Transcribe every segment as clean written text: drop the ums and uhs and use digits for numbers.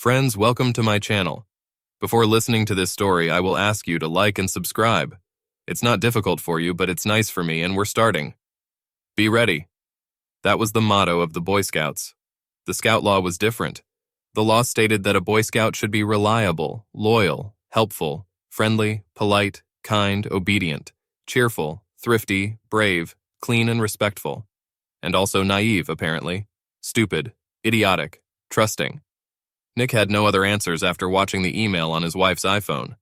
Friends, welcome to my channel. Before listening to this story, I will ask you to like and subscribe. It's not difficult for you, but it's nice for me, and we're starting. Be ready. That was the motto of the Boy Scouts. The Scout law was different. The law stated that a Boy Scout should be reliable, loyal, helpful, friendly, polite, kind, obedient, cheerful, thrifty, brave, clean, and respectful. And also naive, apparently. Stupid, idiotic, trusting. Nick had no other answers after watching the email on his wife's iPhone.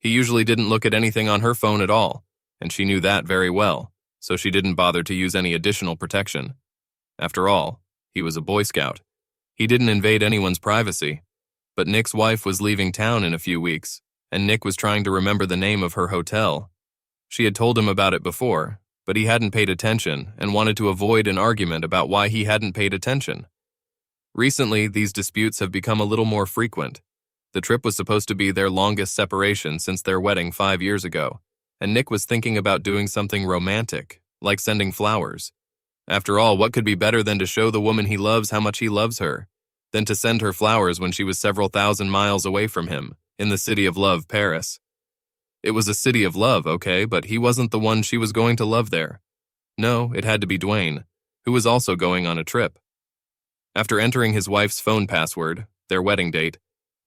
He usually didn't look at anything on her phone at all, and she knew that very well, so she didn't bother to use any additional protection. After all, he was a Boy Scout. He didn't invade anyone's privacy. But Nick's wife was leaving town in a few weeks, and Nick was trying to remember the name of her hotel. She had told him about it before, but he hadn't paid attention and wanted to avoid an argument about why he hadn't paid attention. Recently, these disputes have become a little more frequent. The trip was supposed to be their longest separation since their wedding 5 years ago, and Nick was thinking about doing something romantic, like sending flowers. After all, what could be better than to show the woman he loves how much he loves her, than to send her flowers when she was several thousand miles away from him, in the city of love, Paris? It was a city of love, okay, but he wasn't the one she was going to love there. No, it had to be Dwayne, who was also going on a trip. After entering his wife's phone password, their wedding date,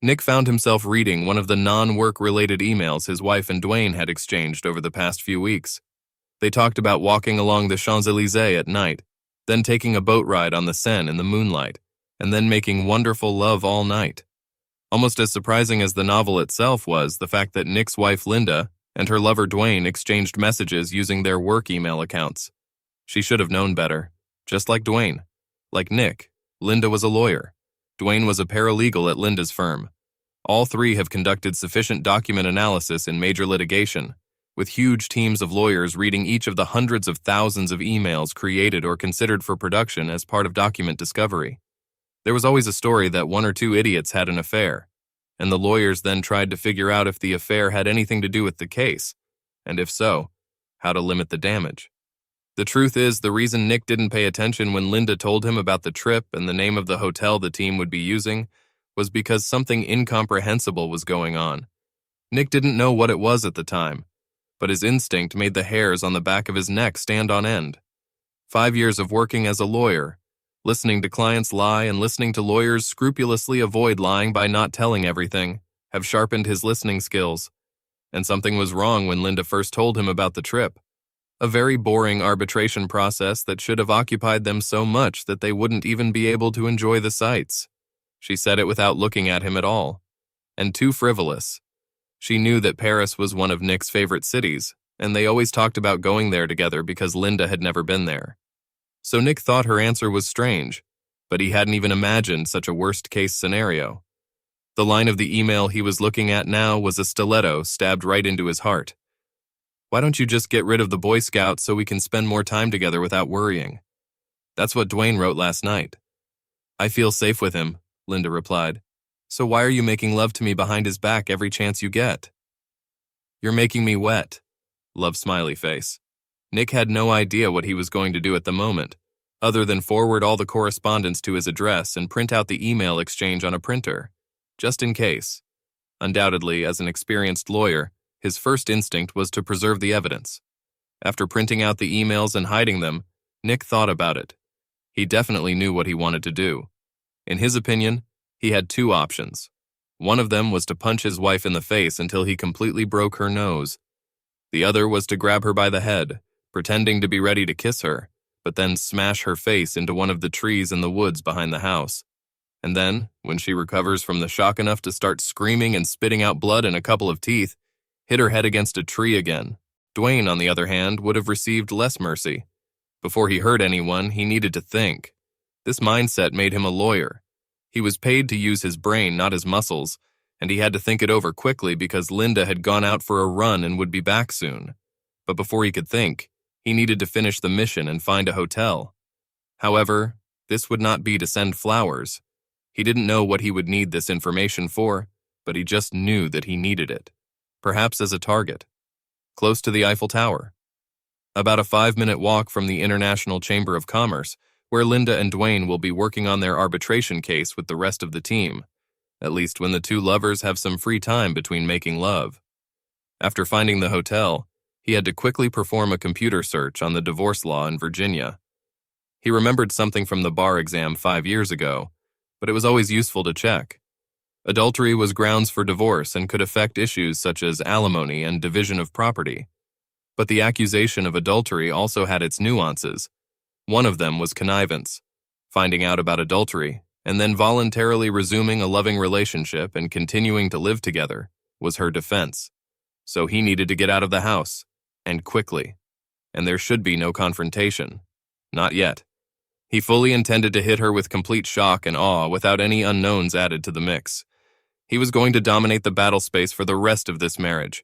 Nick found himself reading one of the non-work-related emails his wife and Dwayne had exchanged over the past few weeks. They talked about walking along the Champs-Élysées at night, then taking a boat ride on the Seine in the moonlight, and then making wonderful love all night. Almost as surprising as the novel itself was the fact that Nick's wife Linda and her lover Dwayne exchanged messages using their work email accounts. She should have known better, just like Dwayne. Like Nick, Linda was a lawyer. Dwayne was a paralegal at Linda's firm. All three have conducted sufficient document analysis in major litigation, with huge teams of lawyers reading each of the hundreds of thousands of emails created or considered for production as part of document discovery. There was always a story that one or two idiots had an affair, and the lawyers then tried to figure out if the affair had anything to do with the case, and if so, how to limit the damage. The truth is, the reason Nick didn't pay attention when Linda told him about the trip and the name of the hotel the team would be using was because something incomprehensible was going on. Nick didn't know what it was at the time, but his instinct made the hairs on the back of his neck stand on end. 5 years of working as a lawyer, listening to clients lie and listening to lawyers scrupulously avoid lying by not telling everything, have sharpened his listening skills. And something was wrong when Linda first told him about the trip. A very boring arbitration process that should have occupied them so much that they wouldn't even be able to enjoy the sights. She said it without looking at him at all. And too frivolous. She knew that Paris was one of Nick's favorite cities, and they always talked about going there together because Linda had never been there. So Nick thought her answer was strange, but he hadn't even imagined such a worst-case scenario. The line of the email he was looking at now was a stiletto stabbed right into his heart. Why don't you just get rid of the Boy Scouts so we can spend more time together without worrying? That's what Dwayne wrote last night. I feel safe with him, Linda replied. So why are you making love to me behind his back every chance you get? You're making me wet. Love smiley face. Nick had no idea what he was going to do at the moment, other than forward all the correspondence to his address and print out the email exchange on a printer, just in case. Undoubtedly, as an experienced lawyer, his first instinct was to preserve the evidence. After printing out the emails and hiding them, Nick thought about it. He definitely knew what he wanted to do. In his opinion, he had two options. One of them was to punch his wife in the face until he completely broke her nose. The other was to grab her by the head, pretending to be ready to kiss her, but then smash her face into one of the trees in the woods behind the house. And then, when she recovers from the shock enough to start screaming and spitting out blood and a couple of teeth, hit her head against a tree again. Dwayne, on the other hand, would have received less mercy. Before he hurt anyone, he needed to think. This mindset made him a lawyer. He was paid to use his brain, not his muscles, and he had to think it over quickly because Linda had gone out for a run and would be back soon. But before he could think, he needed to finish the mission and find a hotel. However, this would not be to send flowers. He didn't know what he would need this information for, but he just knew that he needed it. Perhaps as a target. Close to the Eiffel Tower. About a 5-minute walk from the International Chamber of Commerce, where Linda and Dwayne will be working on their arbitration case with the rest of the team. at least when the two lovers have some free time between making love. After finding the hotel, he had to quickly perform a computer search on the divorce law in Virginia. He remembered something from the bar exam 5 years ago, but it was always useful to check. Adultery was grounds for divorce and could affect issues such as alimony and division of property. But the accusation of adultery also had its nuances. One of them was connivance, finding out about adultery, and then voluntarily resuming a loving relationship and continuing to live together was her defense. So he needed to get out of the house, and quickly. And there should be no confrontation. Not yet. He fully intended to hit her with complete shock and awe without any unknowns added to the mix. He was going to dominate the battle space for the rest of this marriage,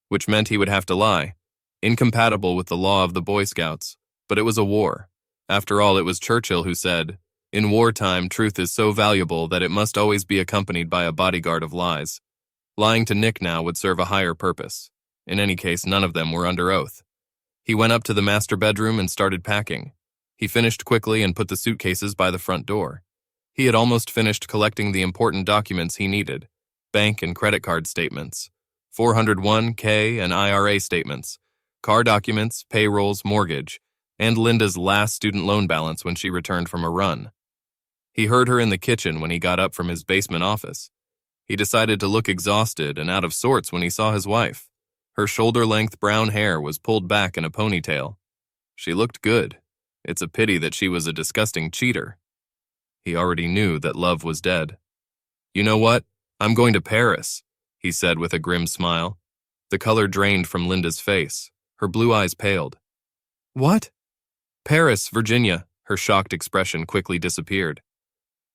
which meant he would have to lie, incompatible with the law of the Boy Scouts. But it was a war. After all, it was Churchill who said, "In wartime, truth is so valuable that it must always be accompanied by a bodyguard of lies." Lying to Nick now would serve a higher purpose. In any case, none of them were under oath. He went up to the master bedroom and started packing. He finished quickly and put the suitcases by the front door. He had almost finished collecting the important documents he needed: bank and credit card statements, 401k and IRA statements, car documents, payrolls, mortgage, and Linda's last student loan balance when she returned from a run. He heard her in the kitchen when he got up from his basement office. He decided to look exhausted and out of sorts when he saw his wife. Her shoulder-length brown hair was pulled back in a ponytail. She looked good. It's a pity that she was a disgusting cheater. He already knew that love was dead. "You know what? I'm going to Paris," he said with a grim smile. The color drained from Linda's face. Her blue eyes paled. "What?" "Paris, Virginia." Her shocked expression quickly disappeared.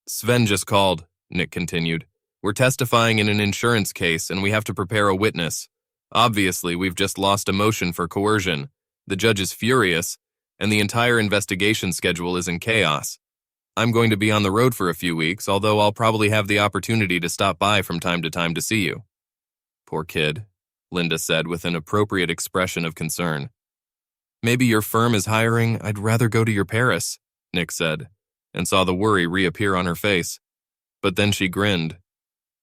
"Sven just called," Nick continued. "We're testifying in an insurance case and we have to prepare a witness. Obviously, we've just lost a motion for coercion. The judge is furious, and the entire investigation schedule is in chaos. I'm going to be on the road for a few weeks, although I'll probably have the opportunity to stop by from time to time to see you." "Poor kid," Linda said with an appropriate expression of concern. "Maybe your firm is hiring. I'd rather go to your Paris," Nick said, and saw the worry reappear on her face. But then she grinned.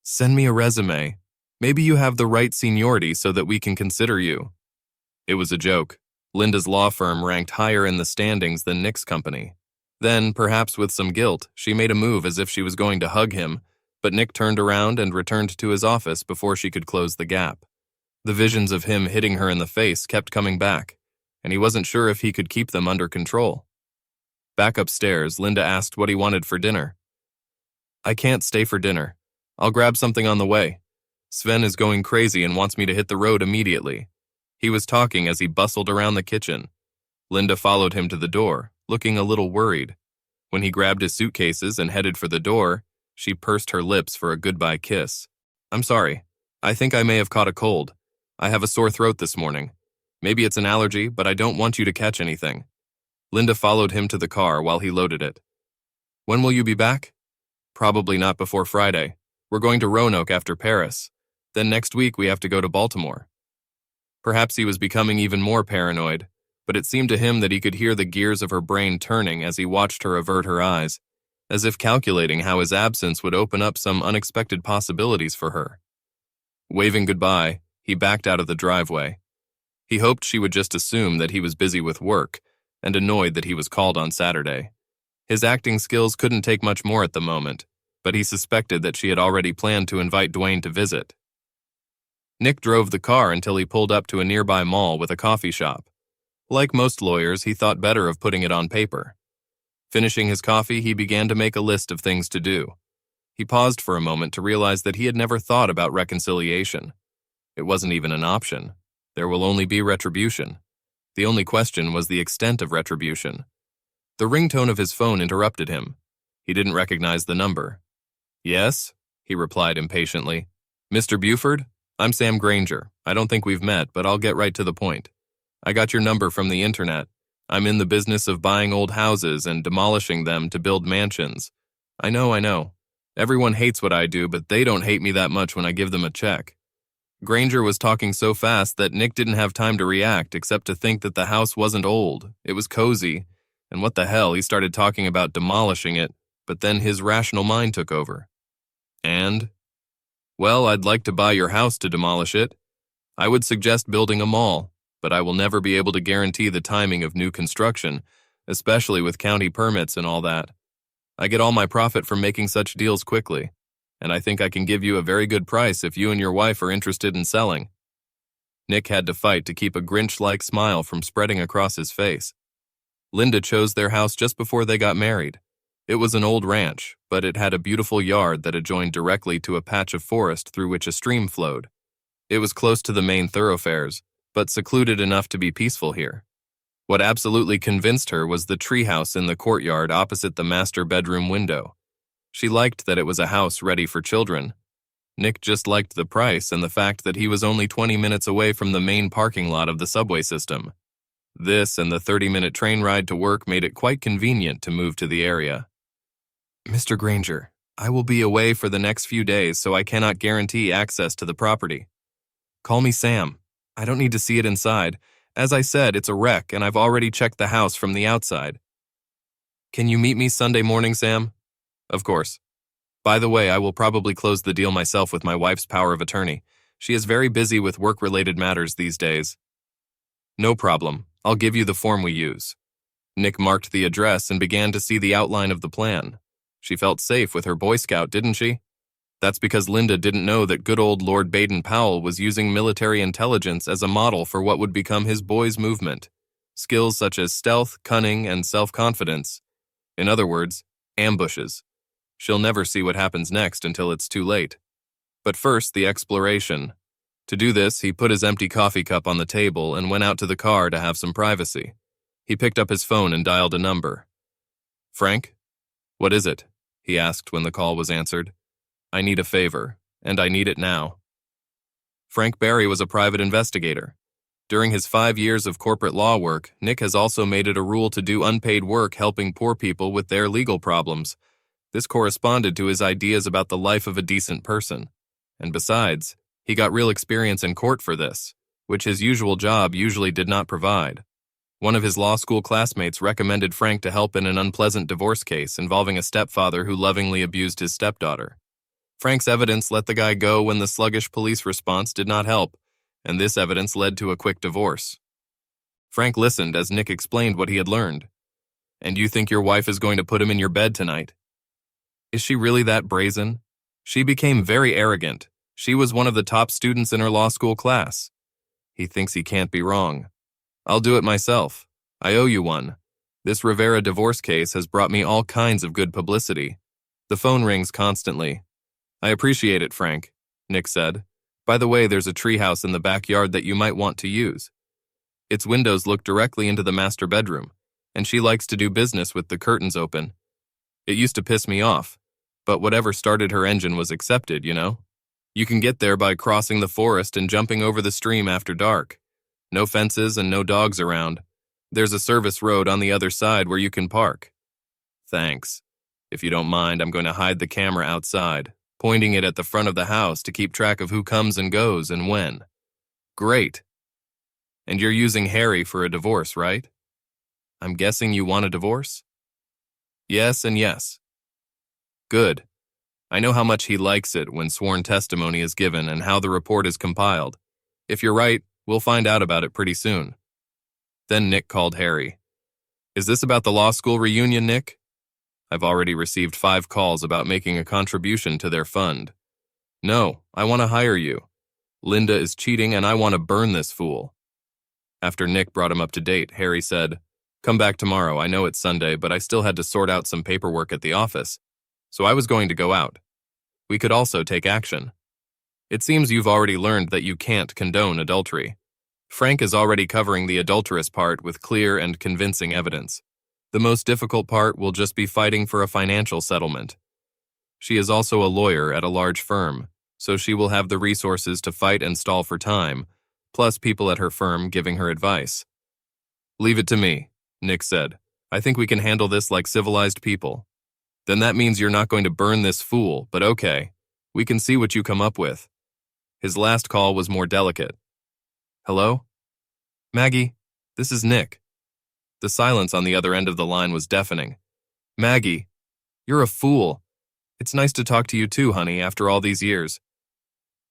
"Send me a resume. Maybe you have the right seniority so that we can consider you." It was a joke. Linda's law firm ranked higher in the standings than Nick's company. Then, perhaps with some guilt, she made a move as if she was going to hug him, but Nick turned around and returned to his office before she could close the gap. The visions of him hitting her in the face kept coming back, and he wasn't sure if he could keep them under control. Back upstairs, Linda asked what he wanted for dinner. "I can't stay for dinner. I'll grab something on the way. Sven is going crazy and wants me to hit the road immediately." He was talking as he bustled around the kitchen. Linda followed him to the door, looking a little worried. When he grabbed his suitcases and headed for the door, she pursed her lips for a goodbye kiss. "I'm sorry. I think I may have caught a cold. I have a sore throat this morning. Maybe it's an allergy, but I don't want you to catch anything." Linda followed him to the car while he loaded it. "When will you be back?" "Probably not before Friday. We're going to Roanoke after Paris. Then next week we have to go to Baltimore." Perhaps he was becoming even more paranoid, but it seemed to him that he could hear the gears of her brain turning as he watched her avert her eyes, as if calculating how his absence would open up some unexpected possibilities for her. Waving goodbye, he backed out of the driveway. He hoped she would just assume that he was busy with work and annoyed that he was called on Saturday. His acting skills couldn't take much more at the moment, but he suspected that she had already planned to invite Dwayne to visit. Nick drove the car until he pulled up to a nearby mall with a coffee shop. Like most lawyers, he thought better of putting it on paper. Finishing his coffee, he began to make a list of things to do. He paused for a moment to realize that he had never thought about reconciliation. It wasn't even an option. There will only be retribution. The only question was the extent of retribution. The ringtone of his phone interrupted him. He didn't recognize the number. "Yes?" he replied impatiently. "Mr. Buford? I'm Sam Granger. I don't think we've met, but I'll get right to the point. I got your number from the internet. I'm in the business of buying old houses and demolishing them to build mansions. I know. Everyone hates what I do, but they don't hate me that much when I give them a check." Granger was talking so fast that Nick didn't have time to react except to think that the house wasn't old. It was cozy. And what the hell, he started talking about demolishing it, but then his rational mind took over. "And?" Well, I'd like to buy your house to demolish it. I would suggest building a mall, but I will never be able to guarantee the timing of new construction, especially with county permits and all that. I get all my profit from making such deals quickly, and I think I can give you a very good price if you and your wife are interested in selling. Nick had to fight to keep a Grinch-like smile from spreading across his face. Linda chose their house just before they got married. It was an old ranch, but it had a beautiful yard that adjoined directly to a patch of forest through which a stream flowed. It was close to the main thoroughfares, but secluded enough to be peaceful here. What absolutely convinced her was the treehouse in the courtyard opposite the master bedroom window. She liked that it was a house ready for children. Nick just liked the price and the fact that he was only 20 minutes away from the main parking lot of the subway system. This and the 30-minute train ride to work made it quite convenient to move to the area. Mr. Granger, I will be away for the next few days, so I cannot guarantee access to the property. Call me Sam. I don't need to see it inside. As I said, it's a wreck, and I've already checked the house from the outside. Can you meet me Sunday morning, Sam? Of course. By the way, I will probably close the deal myself with my wife's power of attorney. She is very busy with work-related matters these days. No problem. I'll give you the form we use. Nick marked the address and began to see the outline of the plan. She felt safe with her Boy Scout, didn't she? That's because Linda didn't know that good old Lord Baden-Powell was using military intelligence as a model for what would become his boys' movement. Skills such as stealth, cunning, and self-confidence. In other words, ambushes. She'll never see what happens next until it's too late. But first, the exploration. To do this, he put his empty coffee cup on the table and went out to the car to have some privacy. He picked up his phone and dialed a number. Frank? What is it? He asked when the call was answered. I need a favor, and I need it now. Frank Barry was a private investigator. During his 5 years of corporate law work, Nick has also made it a rule to do unpaid work helping poor people with their legal problems. This corresponded to his ideas about the life of a decent person. And besides, he got real experience in court for this, which his usual job usually did not provide. One of his law school classmates recommended Frank to help in an unpleasant divorce case involving a stepfather who lovingly abused his stepdaughter. Frank's evidence let the guy go when the sluggish police response did not help, and this evidence led to a quick divorce. Frank listened as Nick explained what he had learned. And you think your wife is going to put him in your bed tonight? Is she really that brazen? She became very arrogant. She was one of the top students in her law school class. He thinks he can't be wrong. I'll do it myself. I owe you one. This Rivera divorce case has brought me all kinds of good publicity. The phone rings constantly. I appreciate it, Frank, Nick said. By the way, there's a treehouse in the backyard that you might want to use. Its windows look directly into the master bedroom, and she likes to do business with the curtains open. It used to piss me off, but whatever started her engine was accepted, you know? You can get there by crossing the forest and jumping over the stream after dark. No fences and no dogs around. There's a service road on the other side where you can park. Thanks. If you don't mind, I'm going to hide the camera outside, pointing it at the front of the house to keep track of who comes and goes and when. Great. And you're using Harry for a divorce, right? I'm guessing you want a divorce? Yes and yes. Good. I know how much he likes it when sworn testimony is given and how the report is compiled. If you're right, we'll find out about it pretty soon. Then Nick called Harry. Is this about the law school reunion, Nick? I've already received 5 calls about making a contribution to their fund. No, I want to hire you. Linda is cheating and I want to burn this fool. After Nick brought him up to date, Harry said, Come back tomorrow. I know it's Sunday, but I still had to sort out some paperwork at the office. So I was going to go out. We could also take action. It seems you've already learned that you can't condone adultery. Frank is already covering the adulterous part with clear and convincing evidence. The most difficult part will just be fighting for a financial settlement. She is also a lawyer at a large firm, so she will have the resources to fight and stall for time, plus people at her firm giving her advice. Leave it to me, Nick said. I think we can handle this like civilized people. Then that means you're not going to burn this fool, but okay. We can see what you come up with. His last call was more delicate. Hello? Maggie, this is Nick. The silence on the other end of the line was deafening. Maggie, you're a fool. It's nice to talk to you too, honey, after all these years.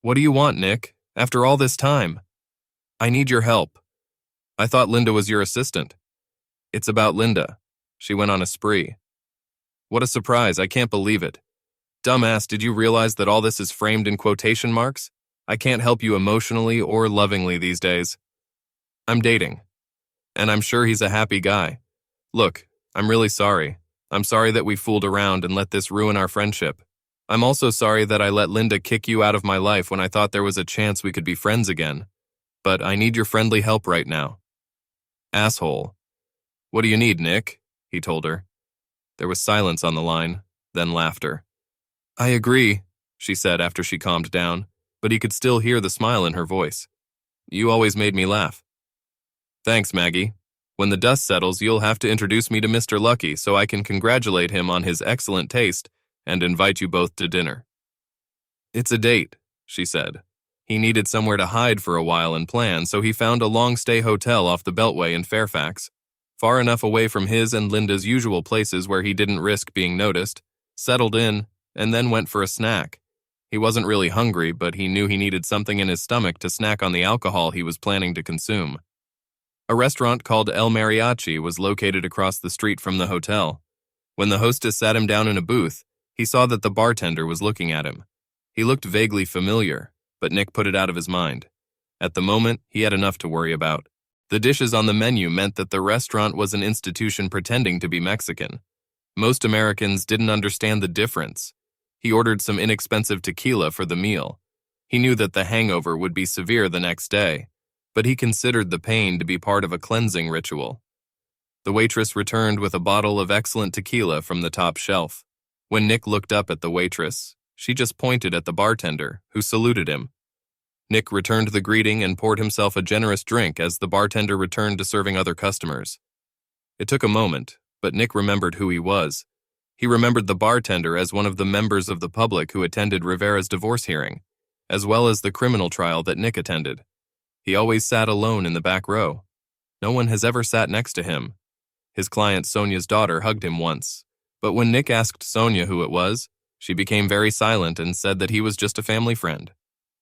What do you want, Nick? After all this time? I need your help. I thought Linda was your assistant. It's about Linda. She went on a spree. What a surprise, I can't believe it. Dumbass, did you realize that all this is framed in quotation marks? I can't help you emotionally or lovingly these days. I'm dating. And I'm sure he's a happy guy. Look, I'm really sorry. I'm sorry that we fooled around and let this ruin our friendship. I'm also sorry that I let Linda kick you out of my life when I thought there was a chance we could be friends again. But I need your friendly help right now. Asshole. What do you need, Nick? He told her. There was silence on the line, then laughter. I agree, she said after she calmed down, but he could still hear the smile in her voice. You always made me laugh. Thanks, Maggie. When the dust settles, you'll have to introduce me to Mr. Lucky so I can congratulate him on his excellent taste and invite you both to dinner. It's a date, she said. He needed somewhere to hide for a while and plan, so he found a long-stay hotel off the Beltway in Fairfax, far enough away from his and Linda's usual places where he didn't risk being noticed, settled in, and then went for a snack. He wasn't really hungry, but he knew he needed something in his stomach to snack on the alcohol he was planning to consume. A restaurant called El Mariachi was located across the street from the hotel. When the hostess sat him down in a booth, he saw that the bartender was looking at him. He looked vaguely familiar, but Nick put it out of his mind. At the moment, he had enough to worry about. The dishes on the menu meant that the restaurant was an institution pretending to be Mexican. Most Americans didn't understand the difference. He ordered some inexpensive tequila for the meal. He knew that the hangover would be severe the next day, but he considered the pain to be part of a cleansing ritual. The waitress returned with a bottle of excellent tequila from the top shelf. When Nick looked up at the waitress, she just pointed at the bartender, who saluted him. Nick returned the greeting and poured himself a generous drink as the bartender returned to serving other customers. It took a moment, but Nick remembered who he was. He remembered the bartender as one of the members of the public who attended Rivera's divorce hearing, as well as the criminal trial that Nick attended. He always sat alone in the back row. No one has ever sat next to him. His client Sonia's daughter hugged him once, but when Nick asked Sonia who it was, she became very silent and said that he was just a family friend.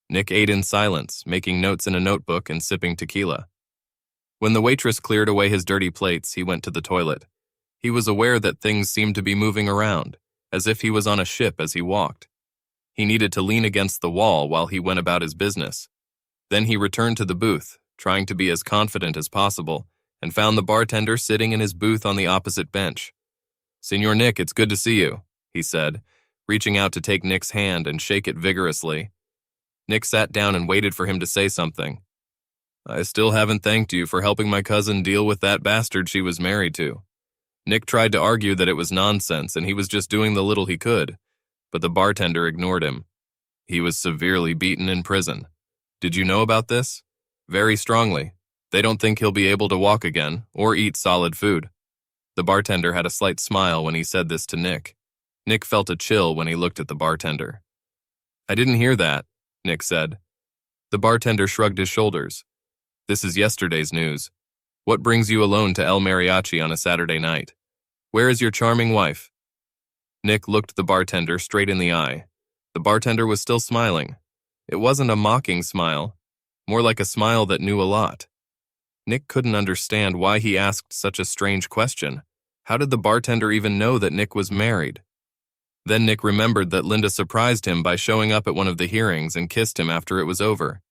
Nick ate in silence, making notes in a notebook and sipping tequila. When the waitress cleared away his dirty plates, he went to the toilet. He was aware that things seemed to be moving around, as if he was on a ship as he walked. He needed to lean against the wall while he went about his business. Then he returned to the booth, trying to be as confident as possible, and found the bartender sitting in his booth on the opposite bench. "Senor Nick, it's good to see you," he said, reaching out to take Nick's hand and shake it vigorously. Nick sat down and waited for him to say something. "I still haven't thanked you for helping my cousin deal with that bastard she was married to." Nick tried to argue that it was nonsense and he was just doing the little he could, but the bartender ignored him. He was severely beaten in prison. Did you know about this? Very strongly. They don't think he'll be able to walk again or eat solid food. The bartender had a slight smile when he said this to Nick. Nick felt a chill when he looked at the bartender. "I didn't hear that," Nick said. The bartender shrugged his shoulders. "This is yesterday's news. What brings you alone to El Mariachi on a Saturday night? Where is your charming wife?" Nick looked the bartender straight in the eye. The bartender was still smiling. It wasn't a mocking smile, more like a smile that knew a lot. Nick couldn't understand why he asked such a strange question. How did the bartender even know that Nick was married? Then Nick remembered that Linda surprised him by showing up at one of the hearings and kissed him after it was over.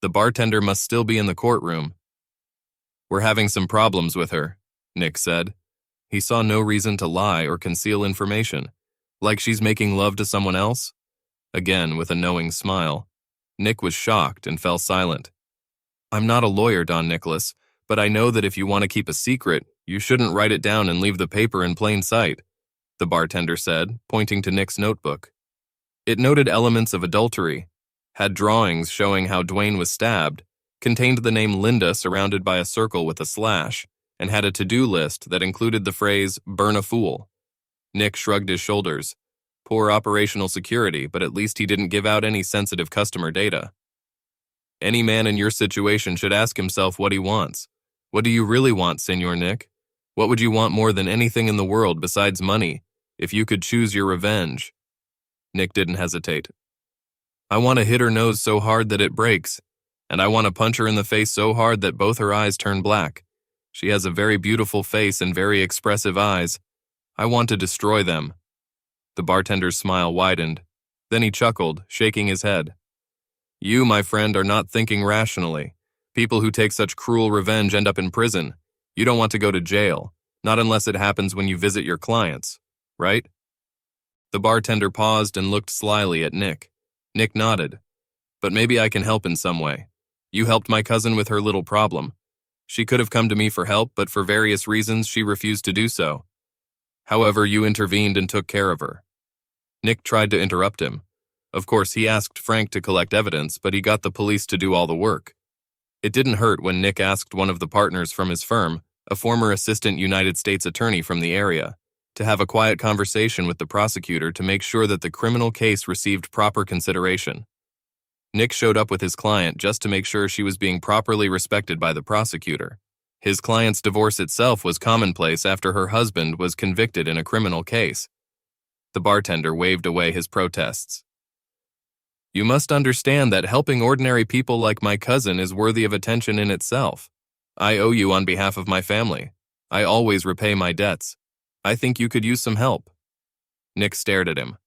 The bartender must still be in the courtroom. "We're having some problems with her," Nick said. He saw no reason to lie or conceal information. Like she's making love to someone else? Again, with a knowing smile. Nick was shocked and fell silent. "I'm not a lawyer, Don Nicholas, but I know that if you want to keep a secret, you shouldn't write it down and leave the paper in plain sight," the bartender said, pointing to Nick's notebook. It noted elements of adultery, had drawings showing how Dwayne was stabbed, contained the name Linda surrounded by a circle with a slash, and had a to-do list that included the phrase, "burn a fool." Nick shrugged his shoulders. Poor operational security, but at least he didn't give out any sensitive customer data. Any man in your situation should ask himself what he wants. What do you really want, Senor Nick? What would you want more than anything in the world besides money, if you could choose your revenge? Nick didn't hesitate. I want to hit her nose so hard that it breaks, and I want to punch her in the face so hard that both her eyes turn black. She has a very beautiful face and very expressive eyes. I want to destroy them." The bartender's smile widened. Then he chuckled, shaking his head. "You, my friend, are not thinking rationally. People who take such cruel revenge end up in prison. You don't want to go to jail, not unless it happens when you visit your clients, right?" The bartender paused and looked slyly at Nick. Nick nodded. "But maybe I can help in some way. You helped my cousin with her little problem. She could have come to me for help, but for various reasons she refused to do so. However, you intervened and took care of her." Nick tried to interrupt him. Of course, he asked Frank to collect evidence, but he got the police to do all the work. It didn't hurt when Nick asked one of the partners from his firm, a former assistant United States attorney from the area, to have a quiet conversation with the prosecutor to make sure that the criminal case received proper consideration. Nick showed up with his client just to make sure she was being properly respected by the prosecutor. His client's divorce itself was commonplace after her husband was convicted in a criminal case. The bartender waved away his protests. "You must understand that helping ordinary people like my cousin is worthy of attention in itself. I owe you on behalf of my family. I always repay my debts. I think you could use some help." Nick stared at him.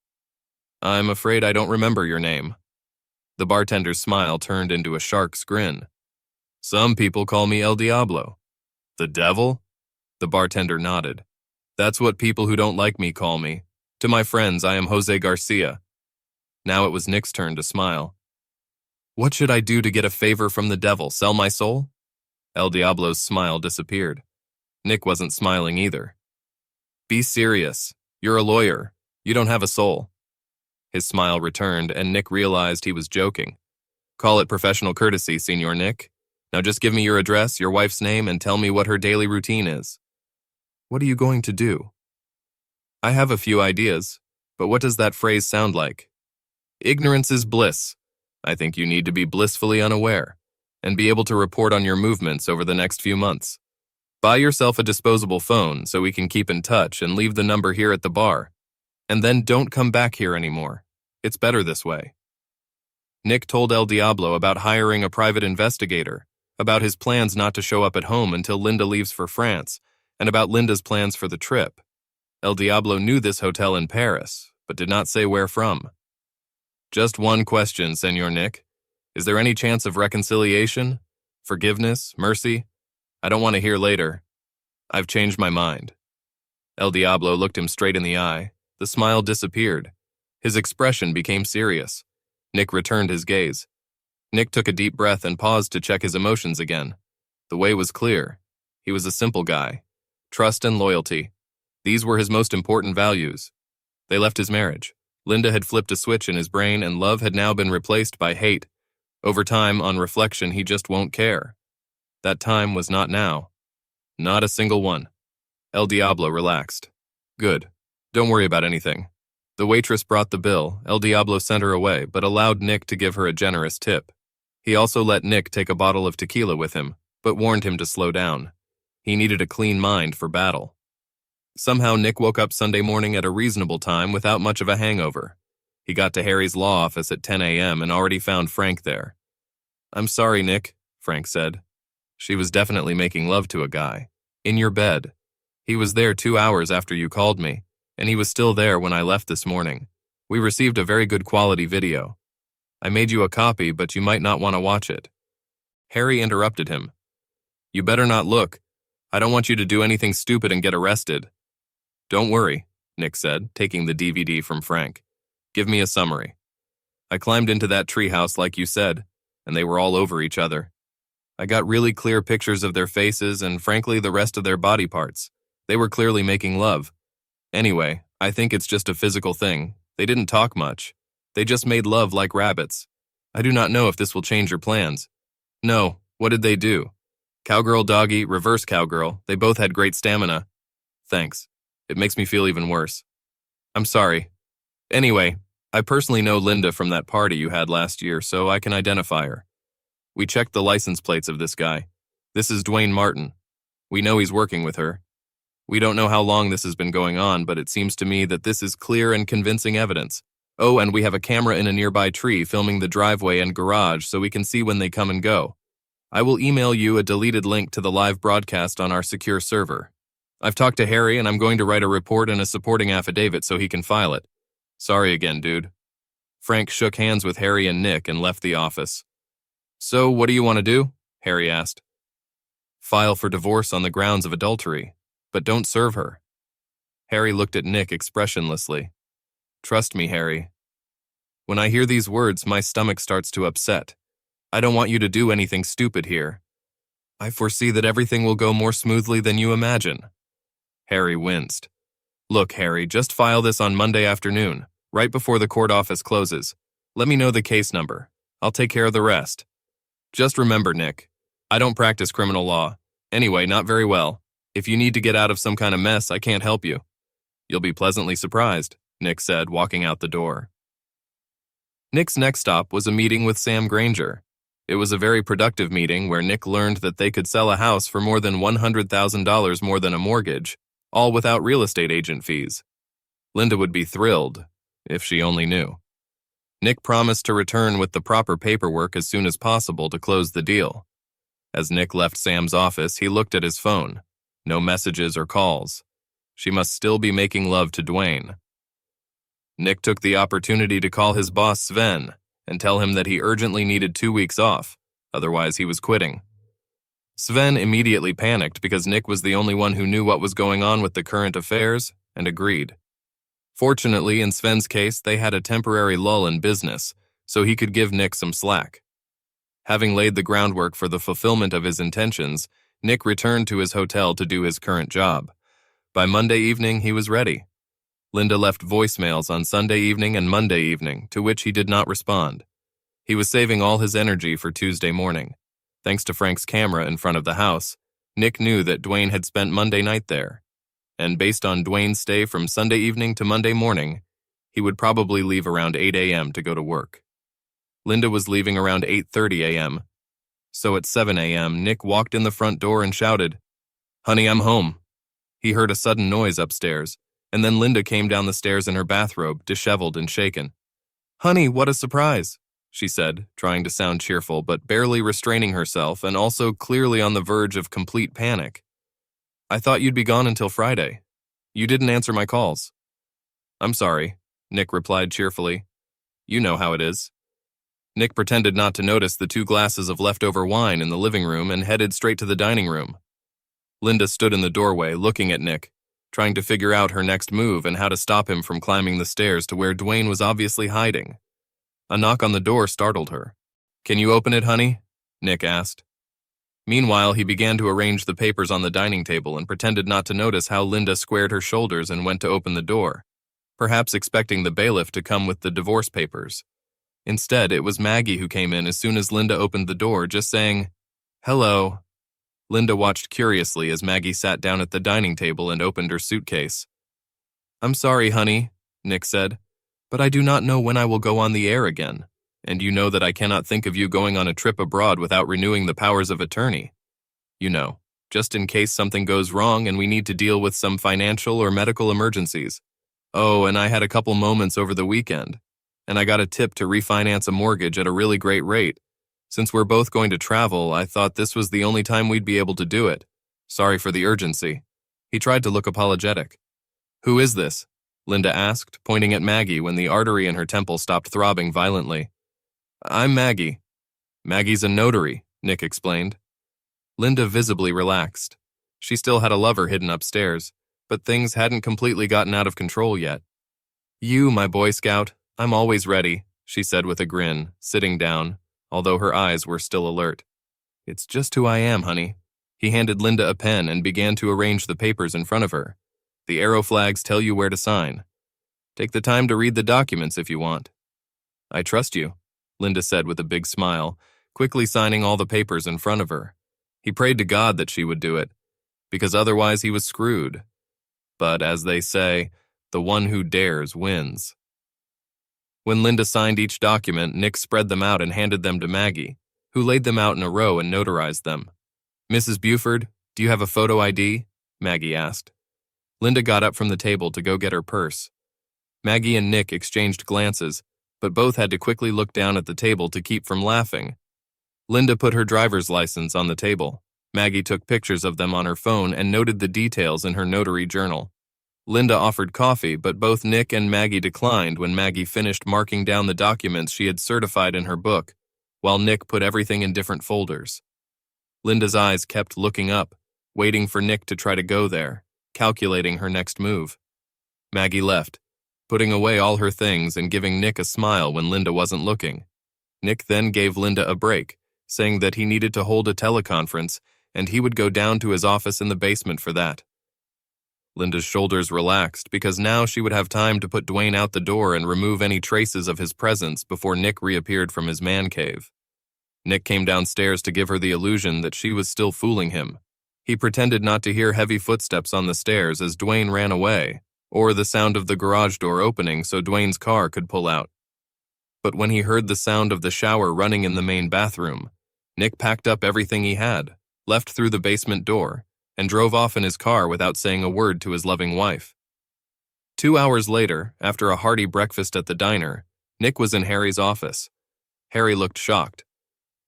"I'm afraid I don't remember your name." The bartender's smile turned into a shark's grin. "Some people call me El Diablo." "The devil?" The bartender nodded. "That's what people who don't like me call me. To my friends, I am Jose Garcia." Now it was Nick's turn to smile. "What should I do to get a favor from the devil? Sell my soul?" El Diablo's smile disappeared. Nick wasn't smiling either. "Be serious. You're a lawyer. You don't have a soul." His smile returned, and Nick realized he was joking. "Call it professional courtesy, Senor Nick. Now just give me your address, your wife's name, and tell me what her daily routine is." "What are you going to do?" "I have a few ideas, but what does that phrase sound like?" "Ignorance is bliss. I think you need to be blissfully unaware and be able to report on your movements over the next few months. Buy yourself a disposable phone so we can keep in touch and leave the number here at the bar. And then don't come back here anymore. It's better this way." Nick told El Diablo about hiring a private investigator, about his plans not to show up at home until Linda leaves for France, and about Linda's plans for the trip. El Diablo knew this hotel in Paris, but did not say where from. "Just one question, Senor Nick. Is there any chance of reconciliation? Forgiveness? Mercy? I don't want to hear later. I've changed my mind." El Diablo looked him straight in the eye. The smile disappeared. His expression became serious. Nick returned his gaze. Nick took a deep breath and paused to check his emotions again. The way was clear. He was a simple guy. Trust and loyalty. These were his most important values. They left his marriage. Linda had flipped a switch in his brain, and love had now been replaced by hate. Over time, on reflection, he just won't care. That time was not now. Not a single one. El Diablo relaxed. "Good. Don't worry about anything." The waitress brought the bill. El Diablo sent her away, but allowed Nick to give her a generous tip. He also let Nick take a bottle of tequila with him, but warned him to slow down. He needed a clean mind for battle. Somehow Nick woke up Sunday morning at a reasonable time without much of a hangover. He got to Harry's law office at 10 a.m. and already found Frank there. "I'm sorry, Nick," Frank said. "She was definitely making love to a guy. In your bed. He was there 2 hours after you called me, and he was still there when I left this morning. We received a very good quality video. I made you a copy, but you might not want to watch it." Harry interrupted him. "You better not look. I don't want you to do anything stupid and get arrested." "Don't worry," Nick said, taking the DVD from Frank. "Give me a summary. I climbed into that treehouse like you said, and they were all over each other. I got really clear pictures of their faces and, frankly, the rest of their body parts. They were clearly making love. Anyway, I think it's just a physical thing. They didn't talk much. They just made love like rabbits. I do not know if this will change your plans." "No, what did they do?" "Cowgirl doggy, reverse cowgirl. They both had great stamina." "Thanks. It makes me feel even worse." "I'm sorry. Anyway, I personally know Linda from that party you had last year, so I can identify her. We checked the license plates of this guy. This is Dwayne Martin. We know he's working with her. We don't know how long this has been going on, but it seems to me that this is clear and convincing evidence. Oh, and we have a camera in a nearby tree filming the driveway and garage so we can see when they come and go. I will email you a deleted link to the live broadcast on our secure server. I've talked to Harry and I'm going to write a report and a supporting affidavit so he can file it. Sorry again, dude. Frank shook hands with Harry and Nick and left the office. So, what do you want to do? Harry asked. File for divorce on the grounds of adultery, but don't serve her. Harry looked at Nick expressionlessly. Trust me, Harry. When I hear these words, my stomach starts to upset. I don't want you to do anything stupid here. I foresee that everything will go more smoothly than you imagine. Harry winced. Look, Harry, just file this on Monday afternoon, right before the court office closes. Let me know the case number. I'll take care of the rest. Just remember, Nick, I don't practice criminal law. Anyway, not very well. If you need to get out of some kind of mess, I can't help you. You'll be pleasantly surprised, Nick said, walking out the door. Nick's next stop was a meeting with Sam Granger. It was a very productive meeting where Nick learned that they could sell a house for more than $100,000 more than a mortgage, all without real estate agent fees. Linda would be thrilled, if she only knew. Nick promised to return with the proper paperwork as soon as possible to close the deal. As Nick left Sam's office, he looked at his phone. No messages or calls. She must still be making love to Dwayne. Nick took the opportunity to call his boss Sven and tell him that he urgently needed 2 weeks off, otherwise he was quitting. Sven immediately panicked because Nick was the only one who knew what was going on with the current affairs and agreed. Fortunately, in Sven's case, they had a temporary lull in business, so he could give Nick some slack. Having laid the groundwork for the fulfillment of his intentions, Nick returned to his hotel to do his current job. By Monday evening, he was ready. Linda left voicemails on Sunday evening and Monday evening, to which he did not respond. He was saving all his energy for Tuesday morning. Thanks to Frank's camera in front of the house, Nick knew that Dwayne had spent Monday night there. And based on Dwayne's stay from Sunday evening to Monday morning, he would probably leave around 8 a.m. to go to work. Linda was leaving around 8:30 a.m. So at 7 a.m., Nick walked in the front door and shouted, "Honey, I'm home." He heard a sudden noise upstairs, and then Linda came down the stairs in her bathrobe, disheveled and shaken. "Honey, what a surprise," she said, trying to sound cheerful but barely restraining herself and also clearly on the verge of complete panic. "I thought you'd be gone until Friday. You didn't answer my calls." "I'm sorry," Nick replied cheerfully. "You know how it is." Nick pretended not to notice the 2 glasses of leftover wine in the living room and headed straight to the dining room. Linda stood in the doorway, looking at Nick, trying to figure out her next move and how to stop him from climbing the stairs to where Dwayne was obviously hiding. A knock on the door startled her. "Can you open it, honey?" Nick asked. Meanwhile, he began to arrange the papers on the dining table and pretended not to notice how Linda squared her shoulders and went to open the door, perhaps expecting the bailiff to come with the divorce papers. Instead, it was Maggie who came in as soon as Linda opened the door, just saying, "Hello." Linda watched curiously as Maggie sat down at the dining table and opened her suitcase. "I'm sorry, honey," Nick said, "but I do not know when I will go on the air again, and you know that I cannot think of you going on a trip abroad without renewing the powers of attorney. You know, just in case something goes wrong and we need to deal with some financial or medical emergencies. Oh, and I had a couple moments over the weekend, and I got a tip to refinance a mortgage at a really great rate. Since we're both going to travel, I thought this was the only time we'd be able to do it. Sorry for the urgency." He tried to look apologetic. "Who is this?" Linda asked, pointing at Maggie when the artery in her temple stopped throbbing violently. "I'm Maggie." "Maggie's a notary," Nick explained. Linda visibly relaxed. She still had a lover hidden upstairs, but things hadn't completely gotten out of control yet. "You, my Boy Scout, I'm always ready," she said with a grin, sitting down, although her eyes were still alert. "It's just who I am, honey." He handed Linda a pen and began to arrange the papers in front of her. "The arrow flags tell you where to sign. Take the time to read the documents if you want." "I trust you," Linda said with a big smile, quickly signing all the papers in front of her. He prayed to God that she would do it, because otherwise he was screwed. But as they say, the one who dares wins. When Linda signed each document, Nick spread them out and handed them to Maggie, who laid them out in a row and notarized them. "Mrs. Buford, do you have a photo ID?" Maggie asked. Linda got up from the table to go get her purse. Maggie and Nick exchanged glances, but both had to quickly look down at the table to keep from laughing. Linda put her driver's license on the table. Maggie took pictures of them on her phone and noted the details in her notary journal. Linda offered coffee, but both Nick and Maggie declined when Maggie finished marking down the documents she had certified in her book, while Nick put everything in different folders. Linda's eyes kept looking up, waiting for Nick to try to go there, calculating her next move. Maggie left, putting away all her things and giving Nick a smile when Linda wasn't looking. Nick then gave Linda a break, saying that he needed to hold a teleconference and he would go down to his office in the basement for that. Linda's shoulders relaxed because now she would have time to put Dwayne out the door and remove any traces of his presence before Nick reappeared from his man cave. Nick came downstairs to give her the illusion that she was still fooling him. He pretended not to hear heavy footsteps on the stairs as Dwayne ran away, or the sound of the garage door opening so Dwayne's car could pull out. But when he heard the sound of the shower running in the main bathroom, Nick packed up everything he had, left through the basement door, and drove off in his car without saying a word to his loving wife. 2 hours later, after a hearty breakfast at the diner, Nick was in Harry's office. Harry looked shocked.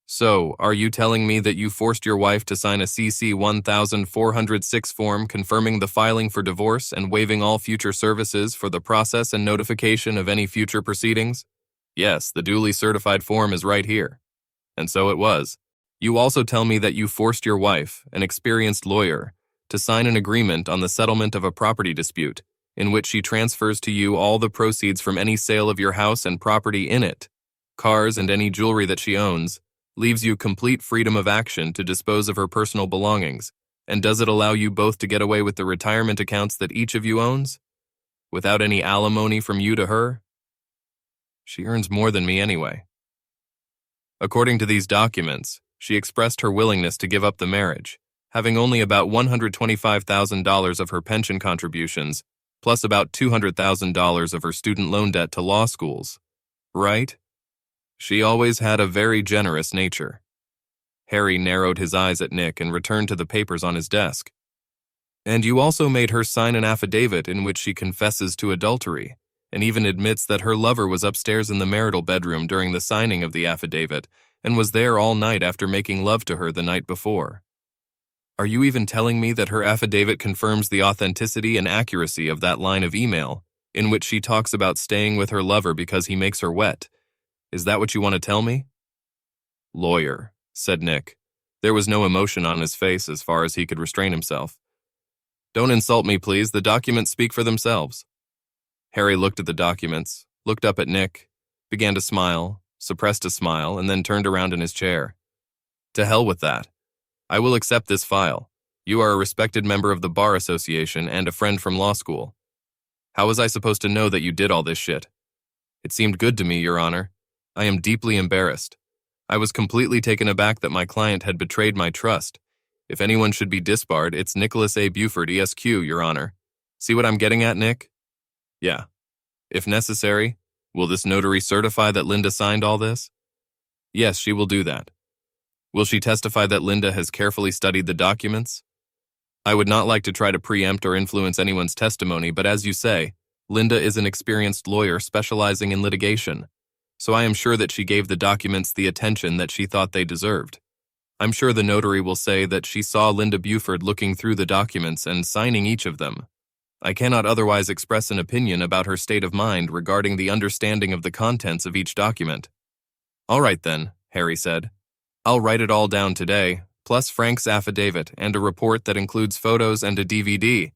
"So, are you telling me that you forced your wife to sign a CC 1406 form confirming the filing for divorce and waiving all future services for the process and notification of any future proceedings?" "Yes, the duly certified form is right here." "And so it was. You also tell me that you forced your wife, an experienced lawyer, to sign an agreement on the settlement of a property dispute, in which she transfers to you all the proceeds from any sale of your house and property in it, cars and any jewelry that she owns, leaves you complete freedom of action to dispose of her personal belongings, and does it allow you both to get away with the retirement accounts that each of you owns? Without any alimony from you to her? She earns more than me anyway." According to these documents, she expressed her willingness to give up the marriage, having only about $125,000 of her pension contributions, plus about $200,000 of her student loan debt to law schools. Right? She always had a very generous nature. Harry narrowed his eyes at Nick and returned to the papers on his desk. "And you also made her sign an affidavit in which she confesses to adultery, and even admits that her lover was upstairs in the marital bedroom during the signing of the affidavit and was there all night after making love to her the night before. Are you even telling me that her affidavit confirms the authenticity and accuracy of that line of email, in which she talks about staying with her lover because he makes her wet? Is that what you want to tell me?" "Lawyer," said Nick. There was no emotion on his face as far as he could restrain himself. "Don't insult me, please. The documents speak for themselves." Harry looked at the documents, looked up at Nick, began to smile, suppressed a smile, and then turned around in his chair. "To hell with that. I will accept this file. You are a respected member of the Bar Association and a friend from law school. How was I supposed to know that you did all this shit? It seemed good to me, Your Honor. I am deeply embarrassed. I was completely taken aback that my client had betrayed my trust. If anyone should be disbarred, it's Nicholas A. Buford, ESQ, Your Honor. See what I'm getting at, Nick?" "Yeah. If necessary, will this notary certify that Linda signed all this?" "Yes, she will do that." "Will she testify that Linda has carefully studied the documents?" "I would not like to try to preempt or influence anyone's testimony, but as you say, Linda is an experienced lawyer specializing in litigation, so I am sure that she gave the documents the attention that she thought they deserved. I'm sure the notary will say that she saw Linda Buford looking through the documents and signing each of them. I cannot otherwise express an opinion about her state of mind regarding the understanding of the contents of each document." "All right then," Harry said. "I'll write it all down today, plus Frank's affidavit and a report that includes photos and a DVD.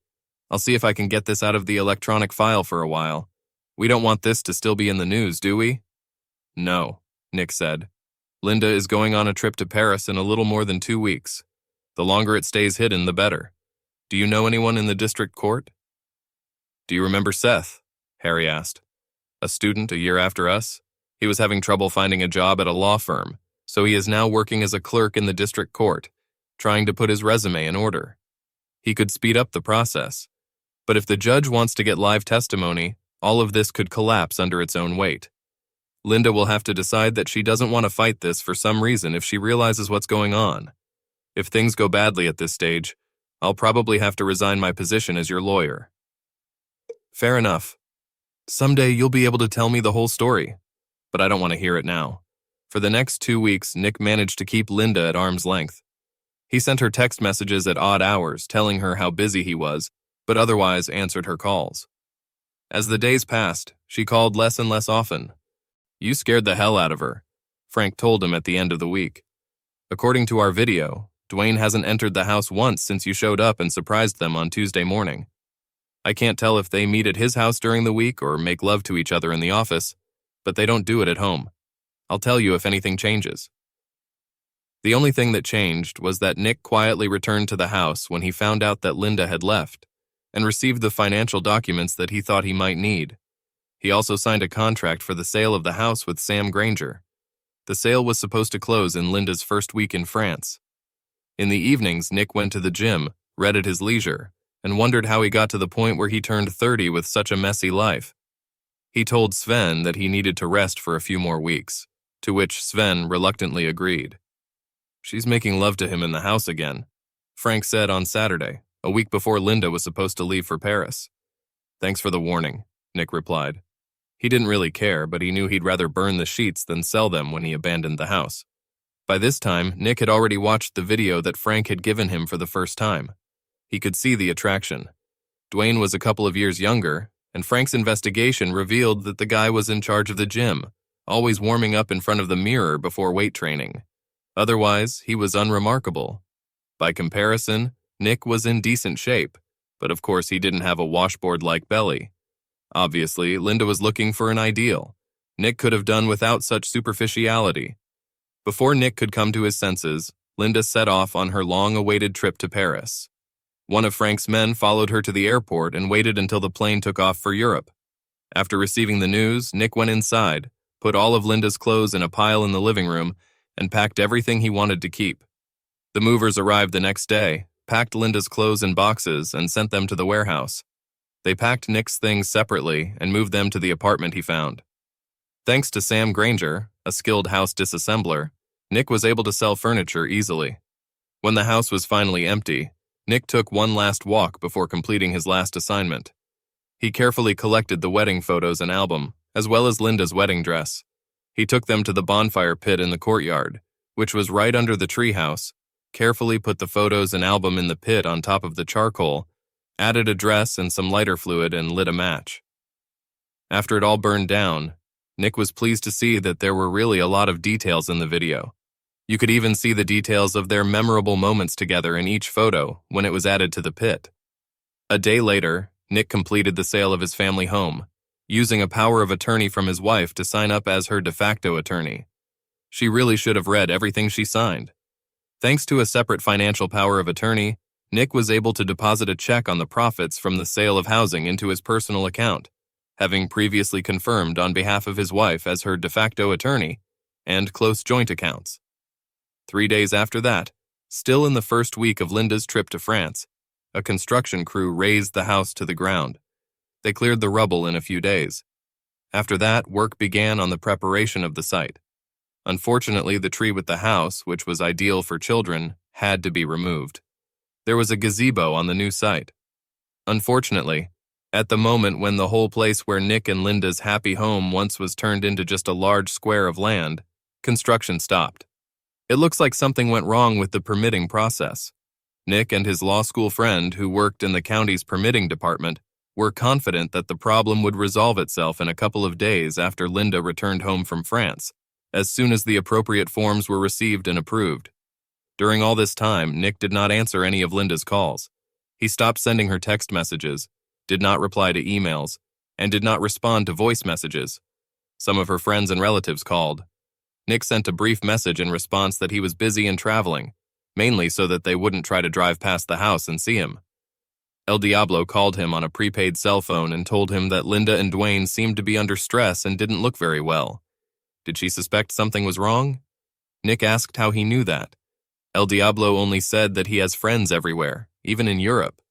I'll see if I can get this out of the electronic file for a while. We don't want this to still be in the news, do we?" "No," Nick said. "Linda is going on a trip to Paris in a little more than 2 weeks. The longer it stays hidden, the better. Do you know anyone in the district court?" "Do you remember Seth?" Harry asked. "A student a year after us. He was having trouble finding a job at a law firm, so he is now working as a clerk in the district court, trying to put his resume in order. He could speed up the process. But if the judge wants to get live testimony, all of this could collapse under its own weight. Linda will have to decide that she doesn't want to fight this for some reason if she realizes what's going on. If things go badly at this stage, I'll probably have to resign my position as your lawyer." "Fair enough. Someday you'll be able to tell me the whole story, but I don't want to hear it now. For the next 2 weeks, Nick managed to keep Linda at arm's length. He sent her text messages at odd hours, telling her how busy he was, but otherwise answered her calls. As the days passed, she called less and less often. You scared the hell out of her, Frank told him at the end of the week. According to our video, Dwayne hasn't entered the house once since you showed up and surprised them on Tuesday morning. I can't tell if they meet at his house during the week or make love to each other in the office, but they don't do it at home. I'll tell you if anything changes. The only thing that changed was that Nick quietly returned to the house when he found out that Linda had left and received the financial documents that he thought he might need. He also signed a contract for the sale of the house with Sam Granger. The sale was supposed to close in Linda's first week in France. In the evenings, Nick went to the gym, read at his leisure, and wondered how he got to the point where he turned 30 with such a messy life. He told Sven that he needed to rest for a few more weeks, to which Sven reluctantly agreed. She's making love to him in the house again, Frank said on Saturday, a week before Linda was supposed to leave for Paris. Thanks for the warning, Nick replied. He didn't really care, but he knew he'd rather burn the sheets than sell them when he abandoned the house. By this time, Nick had already watched the video that Frank had given him for the first time. He could see the attraction. Dwayne was a couple of years younger, and Frank's investigation revealed that the guy was in charge of the gym, always warming up in front of the mirror before weight training. Otherwise, he was unremarkable. By comparison, Nick was in decent shape, but of course he didn't have a washboard-like belly. Obviously, Linda was looking for an ideal. Nick could have done without such superficiality. Before Nick could come to his senses, Linda set off on her long-awaited trip to Paris. One of Frank's men followed her to the airport and waited until the plane took off for Europe. After receiving the news, Nick went inside, put all of Linda's clothes in a pile in the living room, and packed everything he wanted to keep. The movers arrived the next day, packed Linda's clothes in boxes, and sent them to the warehouse. They packed Nick's things separately and moved them to the apartment he found. Thanks to Sam Granger, a skilled house disassembler, Nick was able to sell furniture easily. When the house was finally empty, Nick took one last walk before completing his last assignment. He carefully collected the wedding photos and album, as well as Linda's wedding dress. He took them to the bonfire pit in the courtyard, which was right under the treehouse, carefully put the photos and album in the pit on top of the charcoal, added a dress and some lighter fluid, and lit a match. After it all burned down, Nick was pleased to see that there were really a lot of details in the video. You could even see the details of their memorable moments together in each photo when it was added to the pit. A day later, Nick completed the sale of his family home, using a power of attorney from his wife to sign up as her de facto attorney. She really should have read everything she signed. Thanks to a separate financial power of attorney, Nick was able to deposit a check on the profits from the sale of housing into his personal account, having previously confirmed on behalf of his wife as her de facto attorney and close joint accounts. 3 days after that, still in the first week of Linda's trip to France, a construction crew razed the house to the ground. They cleared the rubble in a few days. After that, work began on the preparation of the site. Unfortunately, the tree with the house, which was ideal for children, had to be removed. There was a gazebo on the new site. Unfortunately, at the moment when the whole place where Nick and Linda's happy home once was turned into just a large square of land, construction stopped. It looks like something went wrong with the permitting process. Nick and his law school friend, who worked in the county's permitting department, were confident that the problem would resolve itself in a couple of days after Linda returned home from France, as soon as the appropriate forms were received and approved. During all this time, Nick did not answer any of Linda's calls. He stopped sending her text messages, did not reply to emails, and did not respond to voice messages. Some of her friends and relatives called. Nick sent a brief message in response that he was busy and traveling, mainly so that they wouldn't try to drive past the house and see him. El Diablo called him on a prepaid cell phone and told him that Linda and Dwayne seemed to be under stress and didn't look very well. Did she suspect something was wrong? Nick asked how he knew that. El Diablo only said that he has friends everywhere, even in Europe.